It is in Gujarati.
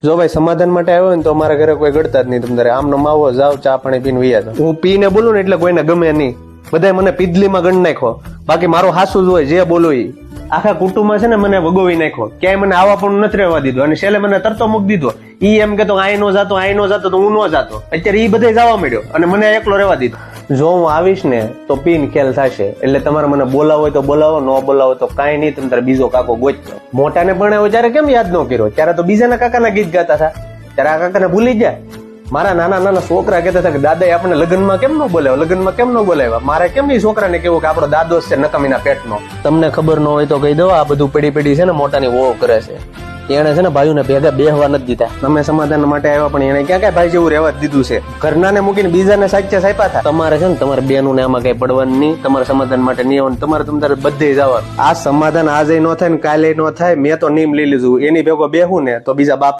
જો ભાઈ સમાધાન માટે આવ્યો ને તો અમારા ઘરે કોઈ ગળતા જ નહીં. તમે આમનો માવો જાવ ચા પાણી પીને વૈયા જાવ. હું પીને બોલું ને એટલે કોઈને ગમે નહીં. બધા મને પીધલીમાં ગણ નાખો. બાકી મારો હાસુ જ હોય, જે બોલું એ. આખા કુટુંબમાં છે ને મને વગોવી નાખો. ક્યાંય મને આવા પણ નથી રહેવા દીધો. અને છેલ્લે મને તરતો મૂકી દીધો. ઈ એમ કેતો આઈ નો જાતો તો હું નો જાતો. અત્યારે ઈ બધે જવા મળ્યો અને મને એકલો રહેવા દીધો. જો હું આવીશ ને તો પીન ખેલ થશે. એટલે તમારે મને બોલાવો હોય તો બોલાવો, ન બોલાવો તો કાંઈ નહીં. તમે તારે બીજો કાકો ગોચજો. મોટાને ભણાવ્યો ત્યારે કેમ યાદ ન કર્યો? ત્યારે તો બીજાના કાકાના ગીત ગાતા હતા. ત્યારે આ કાકાને ભૂલી ગયા. મારા નાના નાના છોકરા કહેતા હતા કે દાદા આપણે લગ્નમાં કેમ ન બોલાવ્યા, લગ્નમાં કેમ ન બોલાવ્યા. મારે કેમ એ છોકરાને કેવું કે આપણો દાદો છે નકામીના પેટનો. તમને ખબર ન હોય તો કહી દો, આ બધું પડી છે ને મોટાની વહુ કરે છે. એને છે ને ભાઈઓને ભેગા બેહવા નથી દીધા. તમે સમાધાન માટે આવ્યા પણ એને ક્યાં ભાઈ જેવું રહેવા દીધું છે. ઘરનાને મૂકીને બીજાને સાચે સાપ્યા હતા. તમારે છે ને તમારે બેનું ને આમાં કઈ પડવાનું નહીં. તમારે સમાધાન માટે નહીં આવવાનું. તમારે બધે જવાનું. આ સમાધાન આજે ન થાય ને કાલે ન થાય. મેં તો નિયમ લઈ લીધું. એની ભેગો બેહું ને તો બીજા બાપ